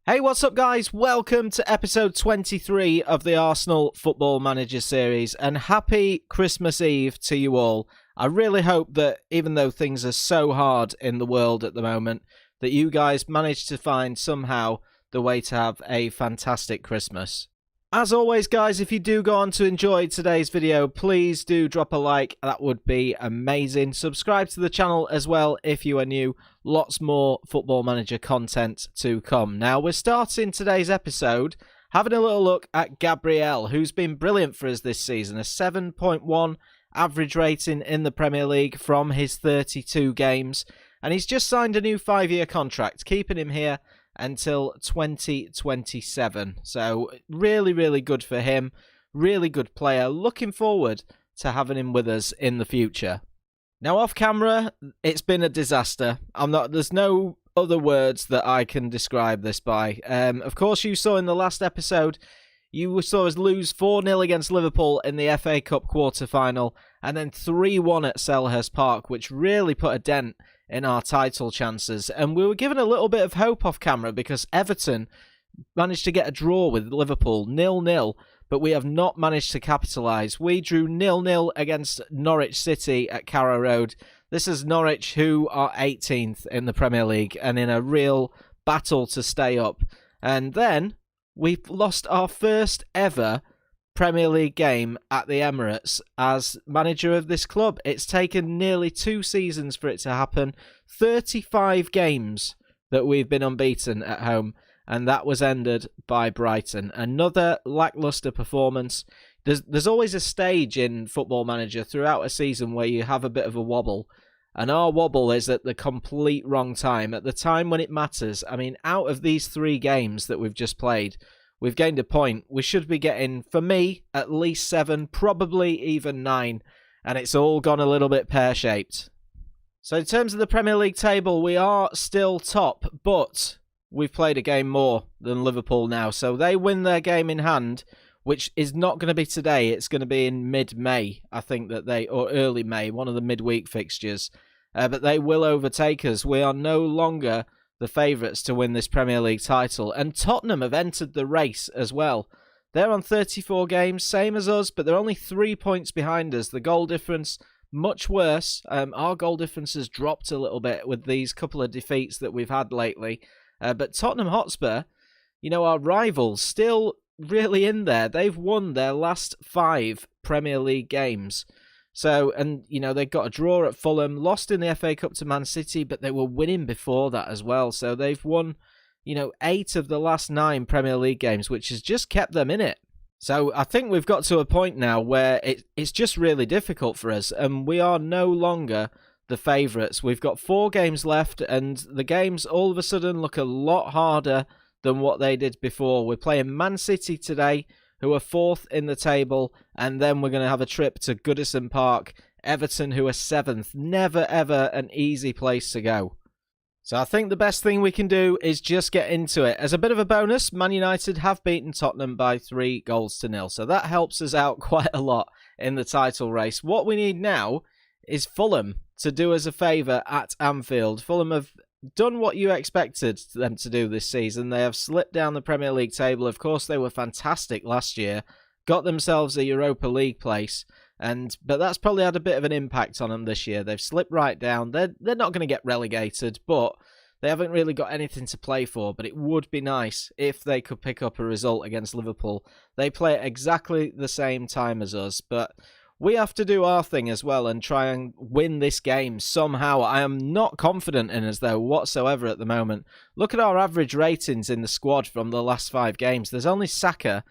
Hey, what's up, guys? Welcome to episode 23 of the Arsenal Football Manager series, and happy Christmas Eve to you all. I really hope that even though things are so hard in the world at the moment, that you guys managed to find somehow the way to have a fantastic Christmas. As always, guys, if you do go on to enjoy today's video, please do drop a like. That would be amazing. Subscribe to the channel as well if you are new. Lots more Football Manager content to come. Now, we're starting today's episode having a little look at Gabriel, who's been brilliant for us this season. A 7.1 average rating in the Premier League from his 32 games. And he's just signed a new 5-year contract, keeping him here until 2027. So really good for him. Really good player. Looking forward to having him with us in the future. Now, off camera, it's been a disaster. There's no other words that I can describe this by. Of course, you saw in the last episode, you saw us lose 4-0 against Liverpool in the FA Cup quarter-final, and then 3-1 at Selhurst Park, which really put a dent in our title chances. And we were given a little bit of hope off camera because Everton managed to get a draw with Liverpool, 0-0, but we have not managed to capitalise. We drew 0-0 against Norwich City at Carrow Road. This is Norwich, who are 18th in the Premier League and in a real battle to stay up. And then we've lost our first ever Premier League game at the Emirates as manager of this club. It's taken nearly 2 seasons for it to happen. 35 games that we've been unbeaten at home, and that was ended by Brighton. Another lacklustre performance. There's always a stage in Football Manager throughout a season where you have a bit of a wobble, and our wobble is at the complete wrong time, at the time when it matters. I mean, out of these 3 games that we've just played, we've gained a point. We should be getting, for me, at least 7, probably even 9. And it's all gone a little bit pear-shaped. So in terms of the Premier League table, we are still top. But we've played a game more than Liverpool now. So they win their game in hand, which is not going to be today. It's going to be in mid-May, I think, or early May, one of the midweek fixtures. But they will overtake us. We are no longer the favourites to win this Premier League title. And Tottenham have entered the race as well. They're on 34 games, same as us, but they're only 3 points behind us. The goal difference, much worse. Our goal difference has dropped a little bit with these couple of defeats that we've had lately. But Tottenham Hotspur, our rivals, still really in there. They've won their last 5 Premier League games. So, and, they got a draw at Fulham, lost in the FA Cup to Man City, but they were winning before that as well. So they've won, 8 of the last 9 Premier League games, which has just kept them in it. So I think we've got to a point now where it's just really difficult for us, and we are no longer the favourites. We've got 4 games left, and the games all of a sudden look a lot harder than what they did before. We're playing Man City today, who are 4th in the table, and then we're going to have a trip to Goodison Park, Everton, who are 7th. Never, ever an easy place to go. So I think the best thing we can do is just get into it. As a bit of a bonus, Man United have beaten Tottenham by 3-0, so that helps us out quite a lot in the title race. What we need now is Fulham to do us a favour at Anfield. Fulham have done what you expected them to do this season. They have slipped down the Premier League table. Of course, they were fantastic last year, got themselves a Europa League place, but that's probably had a bit of an impact on them this year. They've slipped right down. They're not going to get relegated, but they haven't really got anything to play for. But it would be nice if they could pick up a result against Liverpool. They play at exactly the same time as us, but we have to do our thing as well and try and win this game somehow. I am not confident in us, though, whatsoever at the moment. Look at our average ratings in the squad from the last 5 games. There's only Saka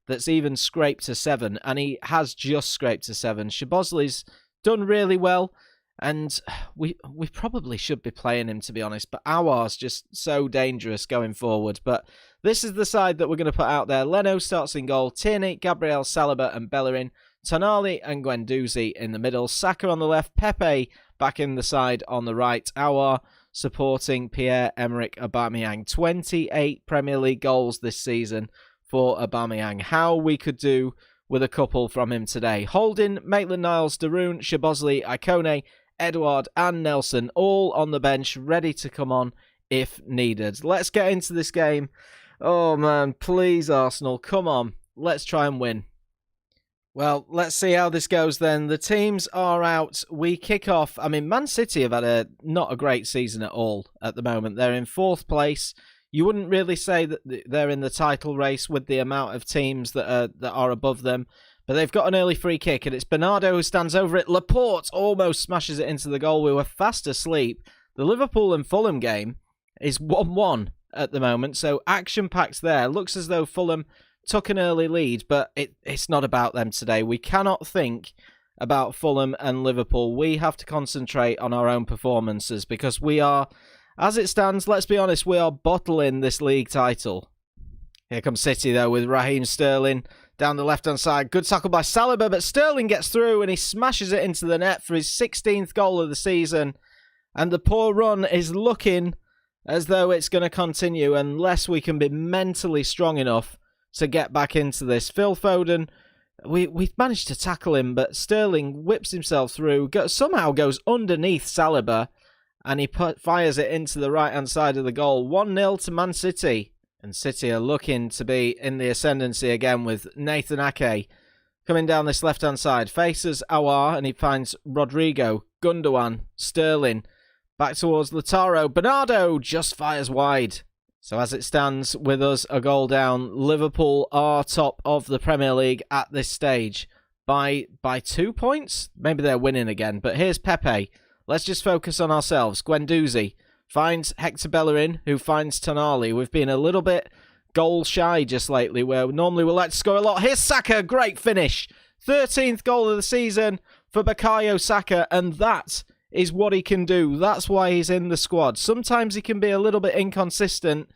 that's even scraped to 7, and he has just scraped to 7. Szoboszlai's done really well, and we probably should be playing him, to be honest, but Aouar's just so dangerous going forward. But this is the side that we're going to put out there. Leno starts in goal, Tierney, Gabriel, Saliba and Bellerin, Tonali and Guendouzi in the middle, Saka on the left, Pepe back in the side on the right, Aouar supporting Pierre-Emerick Aubameyang. 28 Premier League goals this season for Aubameyang. How we could do with a couple from him today. Holding, Maitland-Niles, Darun, Szoboszlai, Icone, Edouard and Nelson all on the bench, ready to come on if needed. Let's get into this game. Oh, man, please, Arsenal, come on. Let's try and win. Well, let's see how this goes then. The teams are out. We kick off. I mean, Man City have had not a great season at all at the moment. They're in 4th place. You wouldn't really say that they're in the title race with the amount of teams that are above them. But they've got an early free kick, and it's Bernardo who stands over it. Laporte almost smashes it into the goal. We were fast asleep. The Liverpool and Fulham game is 1-1 at the moment, so action-packed there. Looks as though Fulham took an early lead, but it's not about them today. We cannot think about Fulham and Liverpool. We have to concentrate on our own performances because we are, as it stands, let's be honest, we are bottling this league title. Here comes City, though, with Raheem Sterling down the left-hand side. Good tackle by Saliba, but Sterling gets through and he smashes it into the net for his 16th goal of the season. And the poor run is looking as though it's going to continue unless we can be mentally strong enough to get back into this. Phil Foden, we managed to tackle him, but Sterling whips himself through, somehow goes underneath Saliba, and he fires it into the right-hand side of the goal. 1-0 to Man City. And City are looking to be in the ascendancy again with Nathan Ake coming down this left-hand side. Faces Aouar and he finds Rodrigo, Gundogan, Sterling. Back towards Lautaro. Bernardo just fires wide. So as it stands with us a goal down, Liverpool are top of the Premier League at this stage by 2 points. Maybe they're winning again. But here's Pepe. Let's just focus on ourselves. Guendouzi finds Hector Bellerin, who finds Tonali. We've been a little bit goal shy just lately, where normally we like to score a lot. Here's Saka, great finish. 13th goal of the season for Bukayo Saka, and that is what he can do. That's why he's in the squad. Sometimes he can be a little bit inconsistent,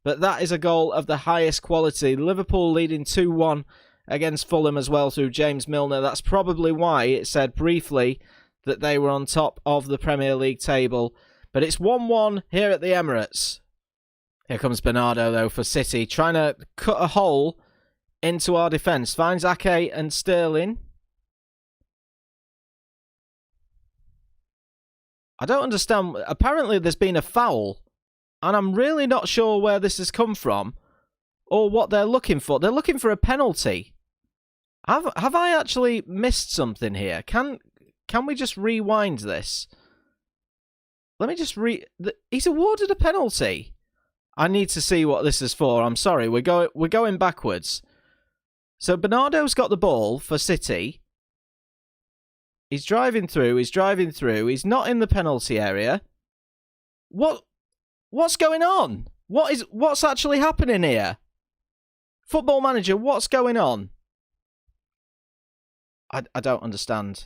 but that is a goal of the highest quality. Liverpool leading 2-1 against Fulham as well through James Milner. That's probably why it said briefly that they were on top of the Premier League table. But it's 1-1 here at the Emirates. Here comes Bernardo, though, for City, trying to cut a hole into our defence. Finds Ake and Sterling. I don't understand. Apparently there's been a foul, and I'm really not sure where this has come from or what they're looking for. They're looking for a penalty. Have I actually missed something here? Can we just rewind this? Let me just he's awarded a penalty. I need to see what this is for. I'm sorry. We're going backwards. So Bernardo's got the ball for City. He's driving through. He's He's not in the penalty area. What's going on? What's actually happening here? Football Manager, what's going on? I don't understand.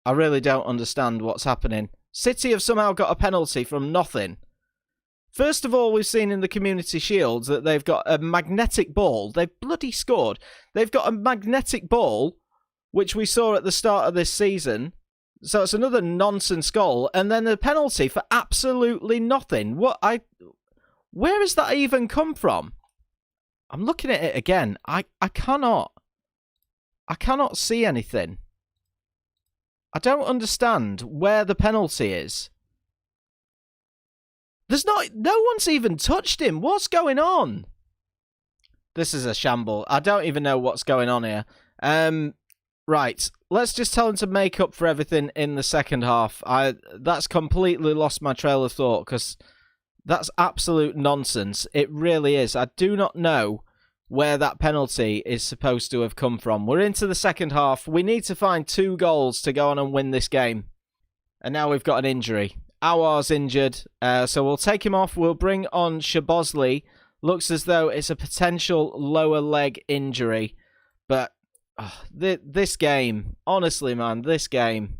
I really don't understand what's happening. City have somehow got a penalty from nothing. First of all, we've seen in the Community Shields that they've got a magnetic ball. They've bloody scored. They've got a magnetic ball, which we saw at the start of this season. So it's another nonsense goal. And then the penalty for absolutely nothing. Where has that even come from? I'm looking at it again. I cannot see anything. I don't understand where the penalty is. No one's even touched him. What's going on? This is a shamble. I don't even know what's going on here. Right, let's just tell him to make up for everything in the second half. That's completely lost my trail of thought because that's absolute nonsense. It really is. I do not know where that penalty is supposed to have come from. We're into the second half. We need to find 2 goals to go on and win this game. And now we've got an injury. Aouar's injured, so we'll take him off. We'll bring on Szoboszlai. Looks as though it's a potential lower leg injury. But this game, honestly, man, this game.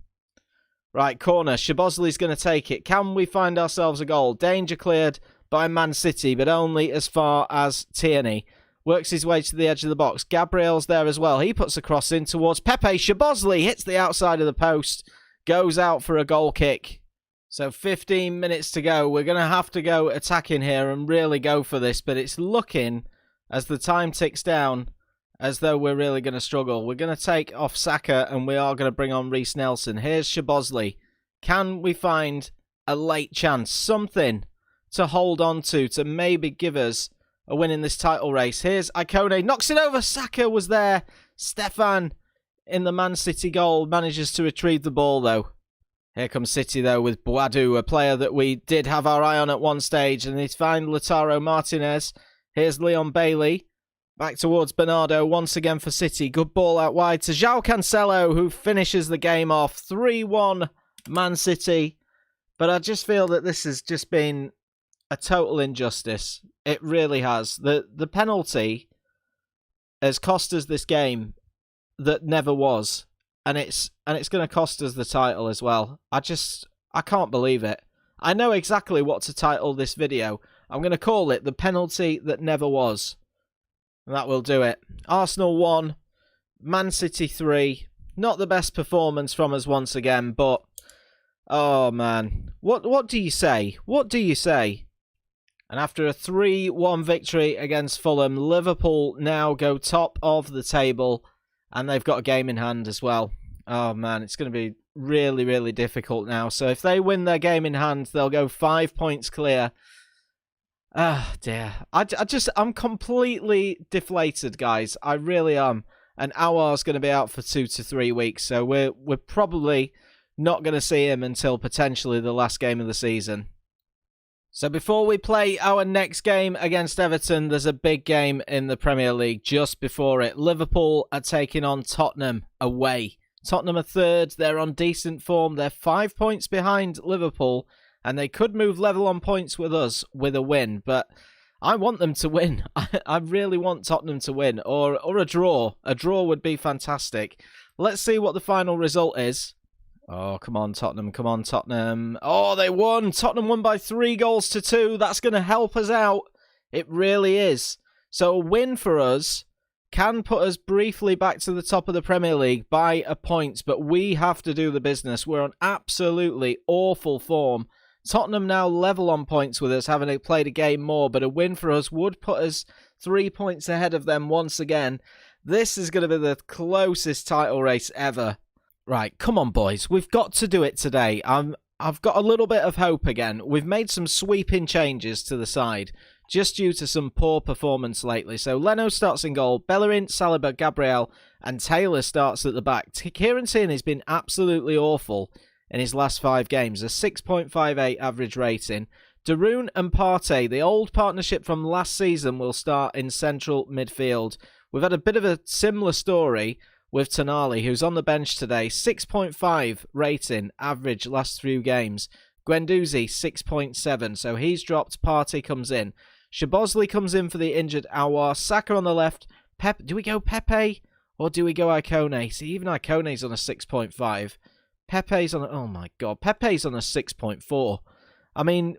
Right, corner. Szoboszlai's going to take it. Can we find ourselves a goal? Danger cleared by Man City, but only as far as Tierney. Works his way to the edge of the box. Gabriel's there as well. He puts a cross in towards Pepe. Szoboszlai hits the outside of the post. Goes out for a goal kick. So 15 minutes to go. We're going to have to go attacking here and really go for this. But it's looking, as the time ticks down, as though we're really going to struggle. We're going to take off Saka and we are going to bring on Reiss Nelson. Here's Szoboszlai. Can we find a late chance? Something to hold on to maybe give us are winning this title race. Here's Icone, knocks it over. Saka was there. Stefan in the Man City goal manages to retrieve the ball, though. Here comes City, though, with Boadu, a player that we did have our eye on at one stage. And he's found Lautaro Martinez. Here's Leon Bailey. Back towards Bernardo once again for City. Good ball out wide to João Cancelo, who finishes the game off. 3-1 Man City. But I just feel that this has just been a total injustice. It really has. The penalty has cost us this game that never was. And it's going to cost us the title as well. I can't believe it. I know exactly what to title this video. I'm going to call it The Penalty That Never Was. And that will do it. Arsenal 1, Man City 3. Not the best performance from us once again, but oh man. What do you say? What do you say? And after a 3-1 victory against Fulham, Liverpool now go top of the table, and they've got a game in hand as well. Oh man, it's going to be really, really difficult now. So if they win their game in hand, they'll go 5 points clear. Ah, dear. I'm completely deflated, guys. I really am. And Aouar's going to be out for 2 to 3 weeks, so we're probably not going to see him until potentially the last game of the season. So before we play our next game against Everton, there's a big game in the Premier League just before it. Liverpool are taking on Tottenham away. Tottenham are third. They're on decent form. They're 5 points behind Liverpool, and they could move level on points with us with a win, but I want them to win. I really want Tottenham to win, or a draw. A draw would be fantastic. Let's see what the final result is. Oh, come on, Tottenham. Come on, Tottenham. Oh, they won. Tottenham won by 3-2. That's going to help us out. It really is. So a win for us can put us briefly back to the top of the Premier League by a point, but we have to do the business. We're on absolutely awful form. Tottenham now level on points with us, having played a game more, but a win for us would put us 3 points ahead of them once again. This is going to be the closest title race ever. Right, come on, boys. We've got to do it today. I've got a little bit of hope again. We've made some sweeping changes to the side, just due to some poor performance lately. So Leno starts in goal, Bellerin, Saliba, Gabriel, and Taylor starts at the back. Kieran Tierney's been absolutely awful in his last 5 games, a 6.58 average rating. Darun and Partey, the old partnership from last season, will start in central midfield. We've had a bit of a similar story with Tonali, who's on the bench today. 6.5 rating, average last few games. Guendouzi, 6.7, so he's dropped. Partey comes in. Szoboszlai comes in for the injured Aouar. Saka on the left. Do we go Pepe or do we go Icone? See, even Icone's on a 6.5. Pepe's on a... Oh my god. Pepe's on a 6.4. I mean,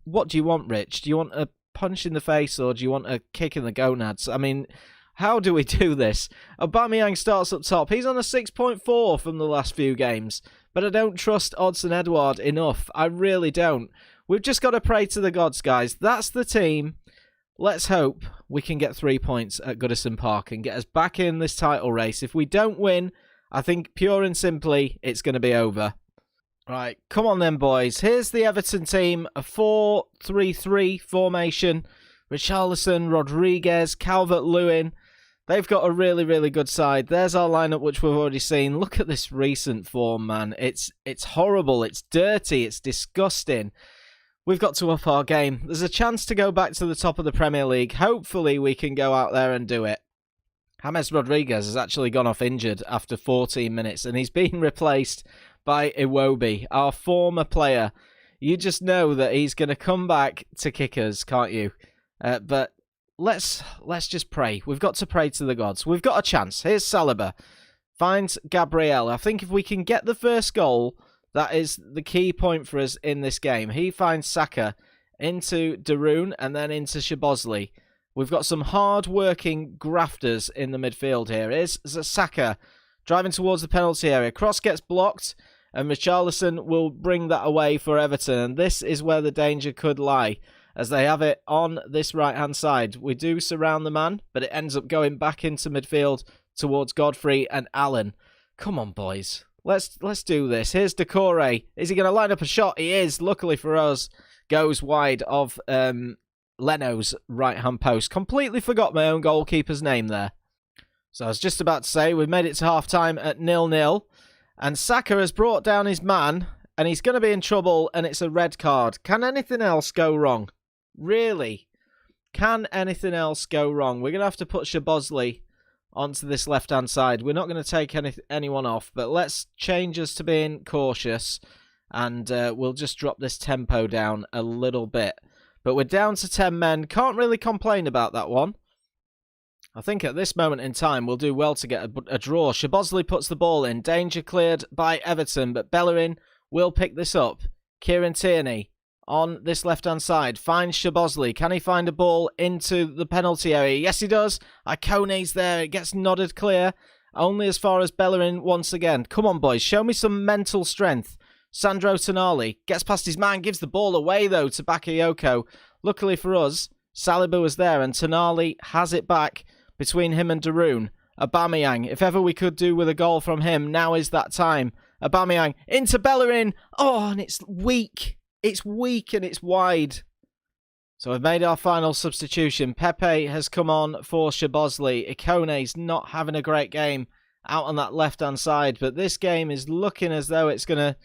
what do you want, Rich? Do you want a punch in the face or do you want a kick in the gonads? I mean, how do we do this? Aubameyang starts up top. He's on a 6.4 from the last few games. But I don't trust Odsonne Edouard enough. I really don't. We've just got to pray to the gods, guys. That's the team. Let's hope we can get 3 points at Goodison Park and get us back in this title race. If we don't win, I think pure and simply it's going to be over. Right, come on then, boys. Here's the Everton team. A 4-3-3 formation. Richarlison, Rodriguez, Calvert-Lewin. They've got a really, really good side. There's our lineup, which we've already seen. Look at this recent form, man. It's horrible. It's dirty. It's disgusting. We've got to up our game. There's a chance to go back to the top of the Premier League. Hopefully, we can go out there and do it. James Rodriguez has actually gone off injured after 14 minutes, and he's been replaced by Iwobi, our former player. You just know that he's going to come back to kick us, can't you? But let's just pray. We've got to pray to the gods. We've got a chance. Here's Saliba. Finds Gabriel. I think if we can get the first goal, that is the key point for us in this game. He finds Saka into Darun and then into Szoboszlai. We've got some hard-working grafters in the midfield here. Here's Saka driving towards the penalty area. Cross gets blocked, and Richarlison will bring that away for Everton. And this is where the danger could lie, as they have it on this right-hand side. We do surround the man, but it ends up going back into midfield towards Godfrey and Allen. Come on, boys. Let's do this. Here's Decore. Is he going to line up a shot? He is. Luckily for us, goes wide of Leno's right-hand post. Completely forgot my own goalkeeper's name there. So I was just about to say, we've made it to half-time at 0-0. And Saka has brought down his man, and he's going to be in trouble, and it's a red card. Can anything else go wrong? Really? Can anything else go wrong? We're going to have to put Szoboszlai onto this left-hand side. We're not going to take anyone off, but let's change us to being cautious, and we'll just drop this tempo down a little bit. But we're down to 10 men. Can't really complain about that one. I think at this moment in time, we'll do well to get a draw. Szoboszlai puts the ball in. Danger cleared by Everton, but Bellerin will pick this up. Kieran Tierney on this left-hand side finds Szoboszlai. Can he find a ball into the penalty area? Yes, he does. Ikone's there. It gets nodded clear. Only as far as Bellerin once again. Come on, boys. Show me some mental strength. Sandro Tonali gets past his man. Gives the ball away, though, to Bakayoko. Luckily for us, Saliba was there, and Tonali has it back between him and Darun. Aubameyang, if ever we could do with a goal from him, now is that time. Aubameyang into Bellerin. Oh, and it's weak. It's weak and it's wide. So we've made our final substitution. Pepe has come on for Szoboszlai. Ikone's not having a great game out on that left-hand side, but this game is looking as though it's going to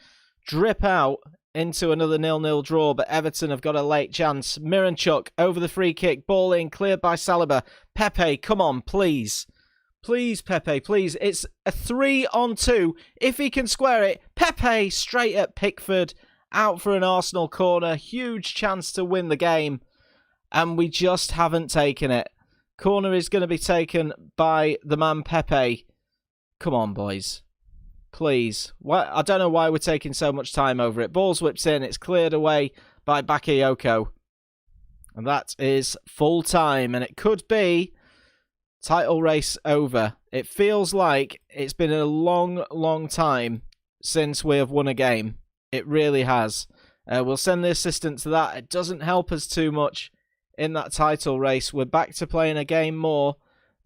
drip out into another 0-0 draw, but Everton have got a late chance. Miranchuk over the free kick, ball in, cleared by Saliba. Pepe, come on, please. Please, Pepe, please. It's a 3-on-2. If he can square it, Pepe straight at Pickford, out for an Arsenal corner. Huge chance to win the game, and we just haven't taken it. Corner is going to be taken by the man Pepe. Come on, boys. Please. I don't know why we're taking so much time over it. Ball's whipped in. It's cleared away by Bakayoko. And that is full time. And it could be title race over. It feels like it's been a long, long time since we have won a game. It really has. We'll send the assistant to that. It doesn't help us too much in that title race. We're back to playing a game more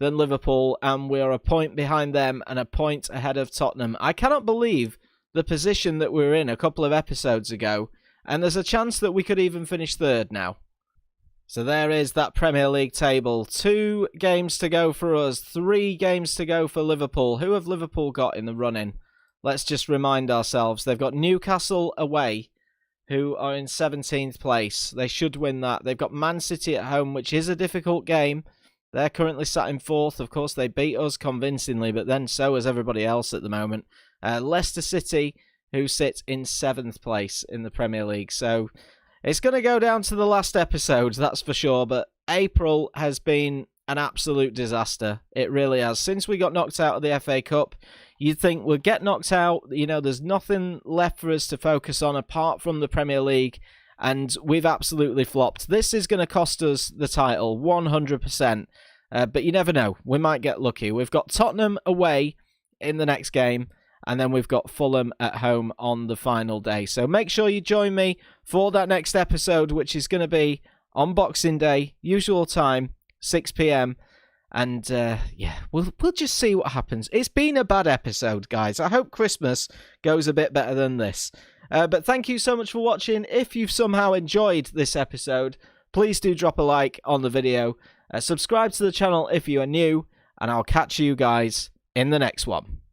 than Liverpool, and we are a point behind them and a point ahead of Tottenham. I cannot believe the position that we were in a couple of episodes ago, and there's a chance that we could even finish third now. So there is that Premier League table. 2 games to go for us, 3 games to go for Liverpool. Who have Liverpool got in the running? Let's just remind ourselves. They've got Newcastle away, who are in 17th place. They should win that. They've got Man City at home, which is a difficult game. They're currently sat in 4th. Of course, they beat us convincingly, but then so has everybody else at the moment. Leicester City, who sit in 7th place in the Premier League. So it's going to go down to the last episode, that's for sure. But April has been an absolute disaster. It really has. Since we got knocked out of the FA Cup, you'd think we'll get knocked out. You know, there's nothing left for us to focus on apart from the Premier League. And we've absolutely flopped. This is going to cost us the title, 100%. But you never know. We might get lucky. We've got Tottenham away in the next game. And then we've got Fulham at home on the final day. So make sure you join me for that next episode, which is going to be on Boxing Day, usual time, 6 p.m. And yeah, we'll just see what happens. It's been a bad episode, guys. I hope Christmas goes a bit better than this. But thank you so much for watching. If you've somehow enjoyed this episode, please do drop a like on the video. Subscribe to the channel if you are new. And I'll catch you guys in the next one.